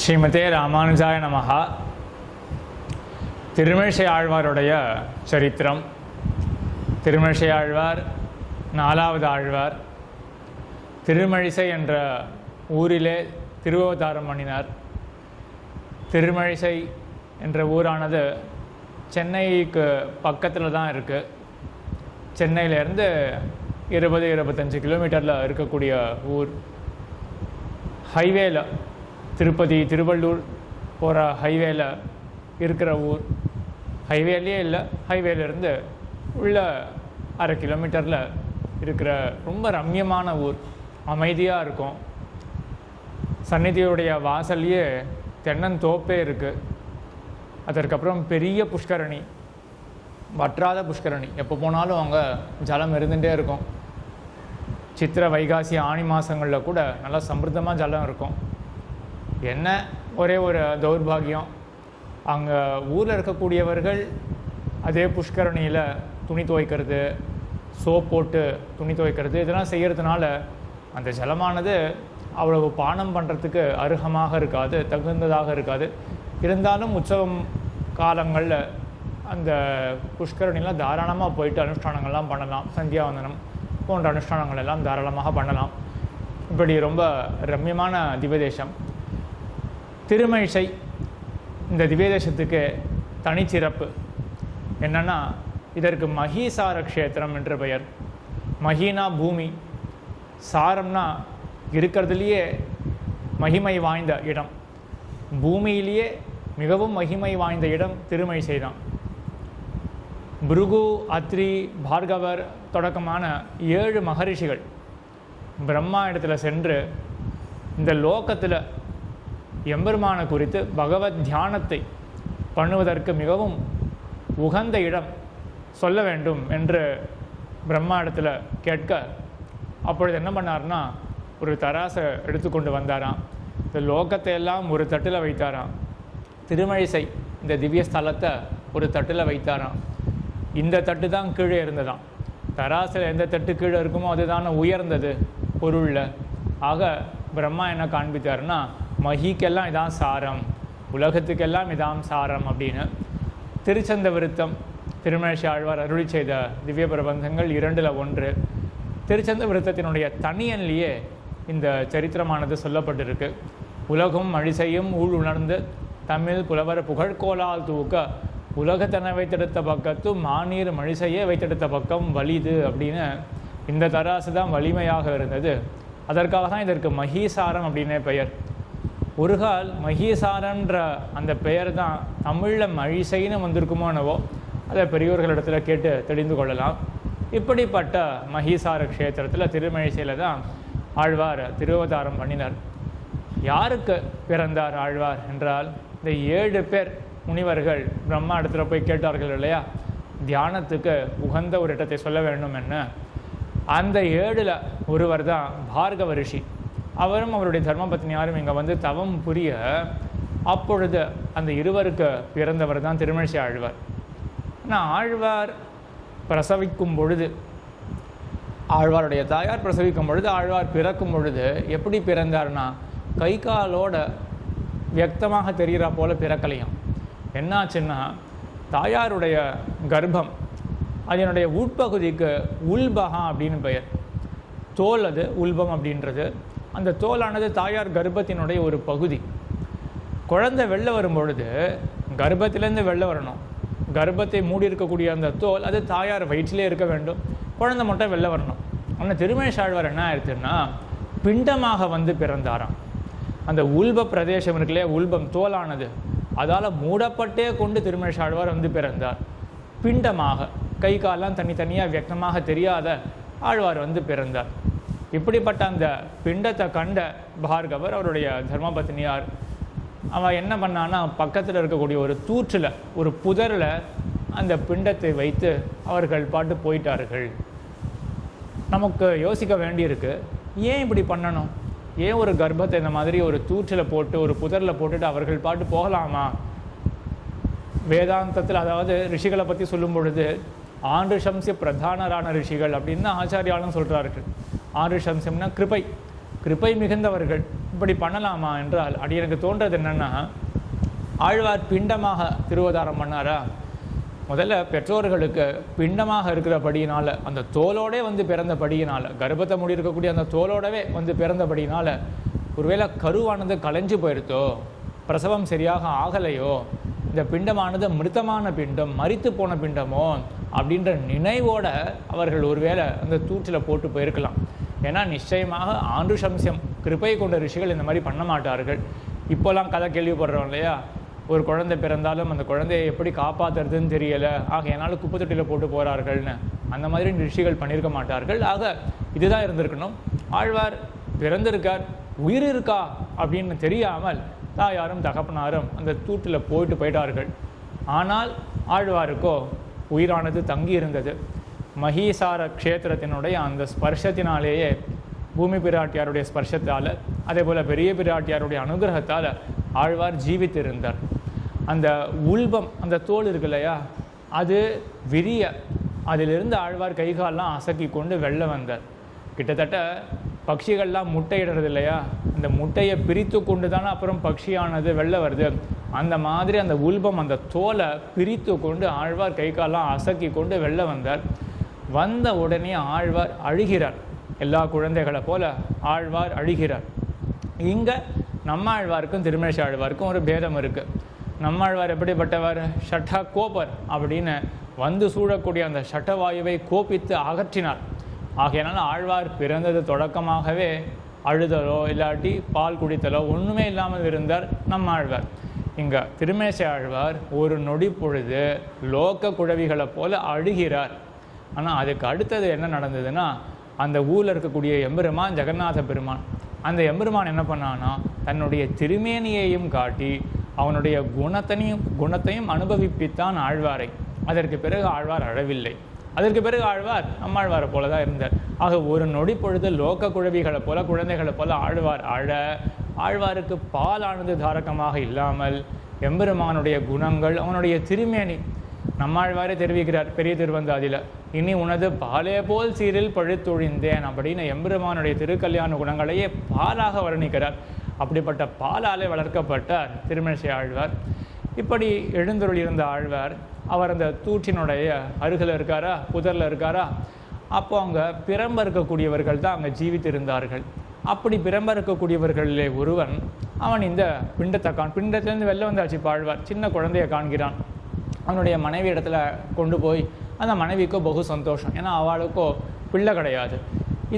ஸ்ரீமதே ராமானுஜாய நமஹா. திருமிழிசை ஆழ்வாருடைய சரித்திரம். திருமிழிசை ஆழ்வார் 4வது ஆழ்வார். திருமழிசை என்ற ஊரிலே திருவவதாரம் பண்ணினார். திருமழிசை என்ற ஊரானது சென்னைக்கு பக்கத்தில் தான் இருக்குது. சென்னையிலேருந்து 20-25 கிலோமீட்டரில் இருக்கக்கூடிய ஊர். ஹைவேல திருப்பதி திருவள்ளூர் போகிற ஹைவேல இருக்கிற ஊர். ஹைவேலேயே இல்லை, ஹைவேலேருந்து உள்ள 1/2 கிலோமீட்டரில் இருக்கிற ரொம்ப ரம்யமான ஊர். அமைதியாக இருக்கும். சந்நிதியுடைய வாசல்லையே தென்னந்தோப்பே இருக்குது. அதற்கப்புறம் பெரிய புஷ்கரணி, வற்றாத புஷ்கரணி. எப்போ போனாலும் அங்கே ஜலம் இருந்துகிட்டே இருக்கும். சித்திரை வைகாசி ஆணி மாதங்களில் கூட நல்லா சம்பிருத்தமாக ஜலம் இருக்கும். என்ன ஒரே ஒரு தௌர்பாகியம், அங்கே ஊரில் இருக்கக்கூடியவர்கள் அதே புஷ்கரணியில் துணி துவைக்கிறது, சோப் போட்டு துணி துவைக்கிறது, இதெல்லாம் செய்கிறதுனால அந்த ஜலமானது அவ்வளவு பானம் பண்ணுறதுக்கு அருகமாக இருக்காது, தகுந்ததாக இருக்காது. இருந்தாலும் உற்சவம் காலங்களில் அந்த புஷ்கரணிலாம் தாராளமாக போயிட்டு அனுஷ்டானங்கள்லாம் பண்ணலாம். சந்தியாவந்தனம் போன்ற அனுஷ்டானங்கள் எல்லாம் தாராளமாக பண்ணலாம். இப்படி ரொம்ப ரம்யமான திவ்யதேசம் திருமழிசை. இந்த திவ்யதேசத்துக்கு தனிச்சிறப்பு என்னென்னா, இதற்கு மஹீசார க்ஷேத்திரம் என்று பெயர். மஹீனா பூமி, சாரம்னா இருக்கிறதுலையே மகிமை வாய்ந்த இடம். பூமியிலேயே மிகவும் மகிமை வாய்ந்த இடம் திருமழிசை தான். பிருகு, அத்ரி, பார்கவர் தொடக்கமான 7 மகரிஷிகள் பிரம்மா இடத்துல சென்று இந்த லோகத்தில் எம்பெருமான குறித்து பகவத் தியானத்தை பண்ணுவதற்கு மிகவும் உகந்த இடம் சொல்ல வேண்டும் என்று பிரம்மா இடத்துல கேட்க, அப்பொழுது என்ன பண்ணார்னா, ஒரு தராசை எடுத்துக்கொண்டு வந்தாராம். இந்த லோகத்தை எல்லாம் ஒரு தட்டில் வைத்தாராம். திருமழிசை இந்த திவ்ய ஸ்தலத்தை ஒரு தட்டில் வைத்தாராம். இந்த தட்டு தான் கீழே இருந்ததாம். தராசில் எந்த தட்டு கீழே இருக்குமோ அதுதானே உயர்ந்தது பொருளில். ஆக பிரம்மா என்ன காண்பித்தார்னா, மகிக்கெல்லாம் இதான் சாரம், உலகத்துக்கெல்லாம் இதான் சாரம் அப்படின்னு. திருச்சந்த விருத்தம் திருமழிசை ஆழ்வார் அருளி செய்த திவ்ய பிரபந்தங்கள் 2ல் 1. திருச்சந்த விருத்தத்தினுடைய தனியன்லேயே இந்த சரித்திரமானது சொல்லப்பட்டிருக்கு. உலகும் மழிசையும் ஊழ் உணர்ந்து தமிழ் புலவர் புகழ்கோலால் தூக்க உலகத்தனை வைத்தெடுத்த பக்கத்து மாநீர் மழிசையே வைத்தெடுத்த பக்கம் வலிது அப்படின்னு இந்த தராசு தான் வலிமையாக இருந்தது. அதற்காக தான் இதற்கு மஹீசாரம் அப்படின்னே பெயர். ஒரு கால் மஹீசாரன்ற அந்த பெயர் தான் தமிழில் மழிசைன்னு வந்திருக்குமோ என்னவோ, அதை பெரியோர்களிடத்தில் கேட்டு தெரிந்து கொள்ளலாம். இப்படிப்பட்ட மஹீசார க்ஷேத்திரத்தில் திருமழிசையில் தான் ஆழ்வார் திருவதாரம் பண்ணினார். யாருக்கு பிறந்தார் ஆழ்வார் என்றால், இந்த 7 பேர் முனிவர்கள் பிரம்மா இடத்துல போய் கேட்டார்கள் இல்லையா, தியானத்துக்கு உகந்த ஒரு இடத்தை சொல்ல வேண்டும் என்ன. அந்த 7ல் ஒருவர் தான் பார்கவ ரிஷி. அவரும் அவருடைய தர்மபத்னியாரும் இங்கே வந்து தவம் புரிய, அப்பொழுது அந்த இருவருக்கு பிறந்தவர் தான் திருமழிசை ஆழ்வார். ஆனால் ஆழ்வார் பிரசவிக்கும் பொழுது, ஆழ்வாருடைய தாயார் பிரசவிக்கும் பொழுது, ஆழ்வார் பிறக்கும் பொழுது எப்படி பிறந்தார்னா, கை காலோட வியக்தமாக தெரிகிறா போல் பிறக்கலையாம். என்னாச்சுன்னா, தாயாருடைய கர்ப்பம் அதனுடைய உட்பகுதிக்கு உல்பகா அப்படின்னு பெயர். தோல், அது உல்பம் அப்படின்றது. அந்த தோலானது தாயார் கர்ப்பத்தினுடைய ஒரு பகுதி. குழந்தை வெளில வரும்பொழுது கர்ப்பத்திலேருந்து வெளில வரணும். கர்ப்பத்தை மூடி இருக்கக்கூடிய அந்த தோல் அது தாயார் வயிற்றிலே இருக்க வேண்டும். குழந்தை மட்டும் வெளில வரணும். ஆனால் திருமழிசை ஆழ்வார் என்ன ஆயிடுச்சுன்னா, பிண்டமாக வந்து பிறந்தாராம். அந்த உல்ப பிரதேசம் இருக்குல்லையே, உல்பம் தோலானது, அதால் மூடப்பட்டே கொண்டு திருமழிசை ஆழ்வார் வந்து பிறந்தார். பிண்டமாக, கை காலெல்லாம் தனித்தனியாக வியக்தமாக தெரியாத ஆழ்வார் வந்து பிறந்தார். இப்படிப்பட்ட அந்த பிண்டத்தை கண்ட பார்கவர், அவருடைய தர்மபத்னியார், அவன் என்ன பண்ணான்னா, பக்கத்தில் இருக்கக்கூடிய ஒரு தூற்றில், ஒரு புதரில் அந்த பிண்டத்தை வைத்து அவர்கள் பாட்டு போயிட்டார்கள். நமக்கு யோசிக்க வேண்டியிருக்கு, ஏன் இப்படி பண்ணணும்? ஏன் ஒரு கர்ப்பத்தை இந்த மாதிரி ஒரு தூற்றில் போட்டு ஒரு புதரில் போட்டுட்டு அவர்கள் பாட்டு போகலாமா? வேதாந்தத்தில், அதாவது ரிஷிகளை பற்றி சொல்லும் பொழுது, ஆண்டுஷம்சிய பிரதானரான ரிஷிகள் அப்படின்னு ஆச்சாரியாலும் சொல்கிறார்கள். ஆண்டுஷம்சியம்னா கிருபை, கிருபை மிகுந்தவர்கள் இப்படி பண்ணலாமா என்றால் அது எனக்கு தோன்றது என்னென்னா, ஆழ்வார் பிண்டமாக திருவதாரம் பண்ணாரா? முதல்ல பெற்றோர்களுக்கு பிண்டமாக இருக்கிறபடியினால், அந்த தோலோடே வந்து பிறந்தபடியினால், கர்ப்பத்தை மூடி இருக்கக்கூடிய அந்த தோலோடவே வந்து பிறந்தபடியினால், ஒருவேளை கருவானது கலைஞ்சு போயிருத்தோ, பிரசவம் சரியாக ஆகலையோ, இந்த பிண்டமானது மிருத்தமான பிண்டம், மரித்து போன பிண்டமோ அப்படின்ற நினைவோட அவர்கள் ஒருவேளை அந்த தூற்றில் போட்டு போயிருக்கலாம். ஏன்னா நிச்சயமாக ஆண்டுசம்சம் கிருபை கொண்ட ரிஷிகள் இந்த மாதிரி பண்ண மாட்டார்கள். இப்போலாம் கதை கேள்விப்படுறோம் இல்லையா, ஒரு குழந்தை பிறந்தாலும் அந்த குழந்தையை எப்படி காப்பாற்றுறதுன்னு தெரியலை, ஆகையனால குப்பை தொட்டியில் போட்டு போகிறார்கள்னு அந்த மாதிரி ரிஷிகள் பண்ணியிருக்க மாட்டார்கள். ஆக இதுதான் இருந்திருக்கணும். ஆழ்வார் பிறந்திருக்கார், உயிர் இருக்கா அப்படின்னு தெரியாமல் தாயாரும் தகப்பனாரும் அந்த தூட்டில் போயிட்டார்கள். ஆனால் ஆழ்வாருக்கோ உயிரானது தங்கி இருந்தது. மகீசார க்ஷேத்திரத்தினுடைய அந்த ஸ்பர்ஷத்தினாலேயே, பூமி பிராட்டியாருடைய ஸ்பர்ஷத்தால், அதே போல் பெரிய பிராட்டியாருடைய அனுகிரகத்தால் ஆழ்வார் ஜீவித்திருந்தார். அந்த உல்பம், அந்த தோல் இருக்கு இல்லையா, அது விரிய, அதிலிருந்து ஆழ்வார் கைகாலெலாம் அசக்கி கொண்டு வெளில வந்தார். கிட்டத்தட்ட பட்சிகள்லாம் முட்டையிடுறது இல்லையா, அந்த முட்டையை பிரித்து கொண்டு தானே அப்புறம் பட்சியானது வெளில வருது. அந்த மாதிரி அந்த உல்பம், அந்த தோலை பிரித்து கொண்டு ஆழ்வார் கைகாலெலாம் அசக்கி கொண்டு வெளில வந்தார். வந்த உடனே ஆழ்வார் அழுகிறார். எல்லா குழந்தைகளை போல ஆழ்வார் அழுகிறார். இங்கே நம்மாழ்வாருக்கும் திருமேஷ ஆழ்வாருக்கும் ஒரு பேதம் இருக்குது. நம்மாழ்வார் எப்படிப்பட்டவர்? ஷட்ட கோபர் அப்படின்னு வந்து சூழக்கூடிய அந்த ஷட்டவாயுவை கோபித்து அகற்றினார். ஆகையினால ஆழ்வார் பிறந்தது தொடக்கமாகவே அழுதலோ இல்லாட்டி பால் குடித்தலோ ஒன்றுமே இல்லாமல் இருந்தார் நம்மாழ்வார். இங்கே திருமேஷ ஆழ்வார் ஒரு நொடி பொழுது லோக குழவிகளை போல அழுகிறார். ஆனால் அதுக்கு அடுத்தது என்ன நடந்ததுன்னா, அந்த ஊரில் இருக்கக்கூடிய எம்பெருமான் ஜெகநாத பெருமான், அந்த எம்பெருமான் என்ன பண்ணான்னா, தன்னுடைய திருமேனியையும் காட்டி அவனுடைய குணத்தையும் அனுபவிப்பித்தான் ஆழ்வாரை. அதற்கு பிறகு ஆழ்வார் அழவில்லை. அதற்கு பிறகு ஆழ்வார் நம்மாழ்வாரை போல தான் இருந்தார். ஆக ஒரு நொடி பொழுது லோக குழவிகளை போல, குழந்தைகளை போல ஆழ்வார் ஆழ்வாருக்கு பாலானது தாரகமாக இல்லாமல் எம்பெருமானுடைய குணங்கள், அவனுடைய திருமேனி, நம்மாழ்வாரே தெரிவிக்கிறார் பெரிய திருவந்தாதியில், இனி உனது பாலே போல் சீரில் பழுத்தொழிந்தேன் அப்படின்னு எம்பெருமானுடைய திருக்கல்யாண குணங்களையே பாலாக வர்ணிக்கிறார். அப்படிப்பட்ட பாலாலே வளர்க்கப்பட்டார் திருமேஷ ஆழ்வார். இப்படி எழுந்தருள் இருந்த ஆழ்வார், அவர் அந்த தூற்றினுடைய அருகில் இருக்காரா, புதரில் இருக்காரா, அப்போ அங்கே பிரம்ப இருக்கக்கூடியவர்கள் தான் அங்கே ஜீவித்திருந்தார்கள். அப்படி பிரம்ப இருக்கக்கூடியவர்களிலே ஒருவன், அவன் இந்த பிண்டத்திலேருந்து வெளில வந்தாச்சு. ஆழ்வார் சின்ன குழந்தையை காண்கிறான். அவனுடைய மனைவி இடத்துல கொண்டு போய், அந்த மனைவிக்கோ பகு சந்தோஷம், ஏன்னா அவளுக்கோ பிள்ளை கிடையாது.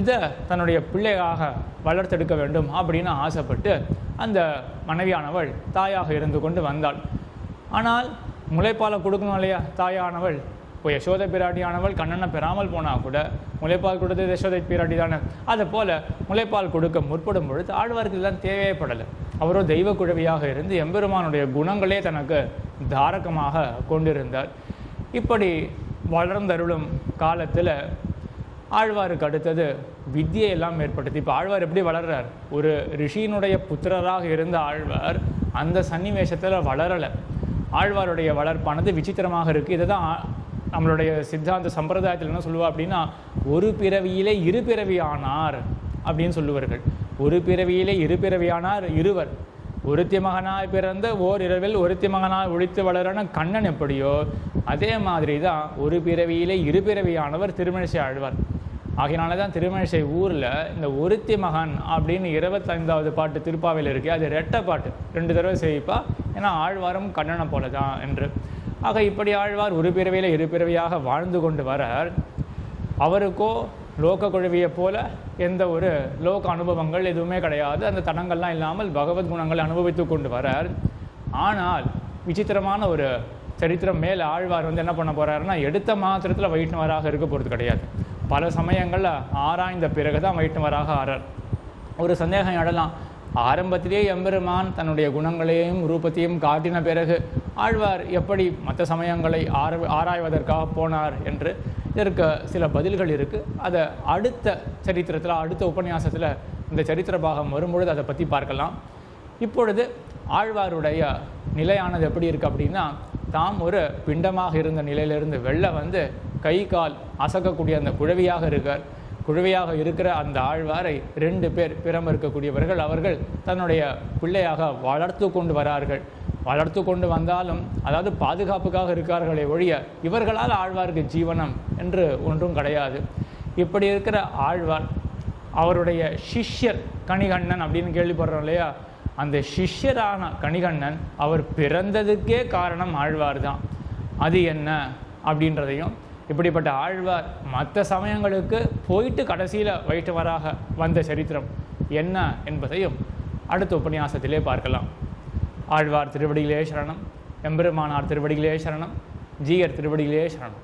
இதை தன்னுடைய பிள்ளையாக வளர்த்தெடுக்க வேண்டும் அப்படின்னு ஆசைப்பட்டு அந்த மனைவியானவள் தாயாக இருந்து கொண்டு வந்தாள். ஆனால் முளைப்பாலை கொடுக்கணும் இல்லையா தாயானவள். இப்போ யசோதை பிராட்டியானவள் கண்ணனை பெறாமல் போனால் கூட முளைப்பால் கொடுத்தது யசோதை பிராட்டி தானே. அதை போல் முளைப்பால் கொடுக்க முற்படும் பொழுது ஆழ்வாருக்கு இதெல்லாம் தேவைப்படலை. அவரோ தெய்வ குழவியாக இருந்து எம்பெருமானுடைய குணங்களே தனக்கு தாரகமாக கொண்டிருந்தார். இப்படி வளர்ந்தருளும் காலத்தில் ஆழ்வாருக்கு அடுத்தது வித்தியெல்லாம் ஏற்பட்டது. இப்போ ஆழ்வார் எப்படி வளர்றார்? ஒரு ரிஷியினுடைய புத்திரராக இருந்த ஆழ்வார் அந்த சன்னிவேஷத்தில் வளரலை. ஆழ்வாருடைய வளர்ப்பானது விசித்திரமாக இருக்குது. இதை தான் நம்மளுடைய சித்தாந்த சம்பிரதாயத்தில் என்ன சொல்லுவா அப்படின்னா, ஒரு பிறவியிலே இரு பிறவி ஆனார் அப்படின்னு சொல்லுவார்கள். ஒரு பிறவியிலே இரு பிறவியானார் இருவர். ஒருத்தி மகனாய் பிறந்த ஓர் இரவில் ஒருத்தி மகனாய் ஒழித்து வளரன கண்ணன் எப்படியோ அதே மாதிரி தான் ஒரு பிறவியிலே இரு பிறவியானவர் திருமழிசை ஆழ்வார். ஆகையினால தான் திருமழிசை ஊரில் இந்த ஒருத்தி மகன் அப்படின்னு 25வது பாட்டு திருப்பாவையில் இருக்குது. அது ரெட்டை பாட்டு, 2 தடவை செய்ப்பா, ஏன்னா ஆழ்வாரும் கண்ணனை போல தான் என்று. ஆக இப்படி ஆழ்வார் ஒரு பிறவியில் இரு பிறவியாக வாழ்ந்து கொண்டு வரார். அவருக்கோ லோக குழவியை போல எந்த ஒரு லோக அனுபவங்கள் எதுவுமே கிடையாது. அந்த தடங்கள்லாம் இல்லாமல் பகவத் குணங்களை அனுபவித்து கொண்டு வரார். ஆனால் விசித்திரமான ஒரு சரித்திரம் மேலே ஆழ்வார் என்ன பண்ண போகிறாருன்னா, எடுத்த மாத்திரத்தில் வைஷ்ணவராக இருக்க போகிறது கிடையாது. பல சமயங்களில் ஆராய்ந்த பிறகு தான் வைஷ்ணவராக ஆறார். ஒரு சந்தேகம் எழலாம், ஆரம்பத்திலேயே எம்பெருமான் தன்னுடைய குணங்களையும் ரூபத்தையும் காட்டின பிறகு ஆழ்வார் எப்படி மற்ற சமயங்களை ஆராய்வதற்காக போனார் என்று. இதற்கு சில பதில்கள் இருக்குது. அதை அடுத்த சரித்திரத்தில், அடுத்த உபன்யாசத்தில் இந்த சரித்திர பாகம் வரும்பொழுது அதை பற்றி பார்க்கலாம். இப்பொழுது ஆழ்வாருடைய நிலையானது எப்படி இருக்குது அப்படின்னா, தாம் ஒரு பிண்டமாக இருந்த நிலையிலிருந்து வெளில வந்து கை கால் அசக்கக்கூடிய அந்த குழவியாக இருக்கார். குழுவையாக இருக்கிற அந்த ஆழ்வாரை 2 பேர் பிறம் இருக்கக்கூடியவர்கள் அவர்கள் தன்னுடைய பிள்ளையாக வளர்த்து கொண்டு வரார்கள். வளர்த்து கொண்டு வந்தாலும் அதாவது பாதுகாப்புக்காக இருக்கார்களே ஒழிய இவர்களால் ஆழ்வாருக்கு ஜீவனம் என்று ஒன்றும் கிடையாது. இப்படி இருக்கிற ஆழ்வார் அவருடைய சிஷ்யர் கணிகண்ணன் அப்படின்னு கேள்விப்படுறோம் இல்லையா, அந்த சிஷ்யரான கணிகண்ணன் அவர் பிறந்ததுக்கே காரணம் ஆழ்வார் தான். அது என்ன அப்படின்றதையும், இப்படிப்பட்ட ஆழ்வார் மற்ற சமயங்களுக்கு போயிட்டு கடைசியில் வைஷ்ணவராக வந்த சரித்திரம் என்ன என்பதையும் அடுத்த உபன்யாசத்திலே பார்க்கலாம். ஆழ்வார் திருவடிகளே சரணம், எம்பெருமானார் திருவடிகளே சரணம், ஜீயர் திருவடிகளே சரணம்.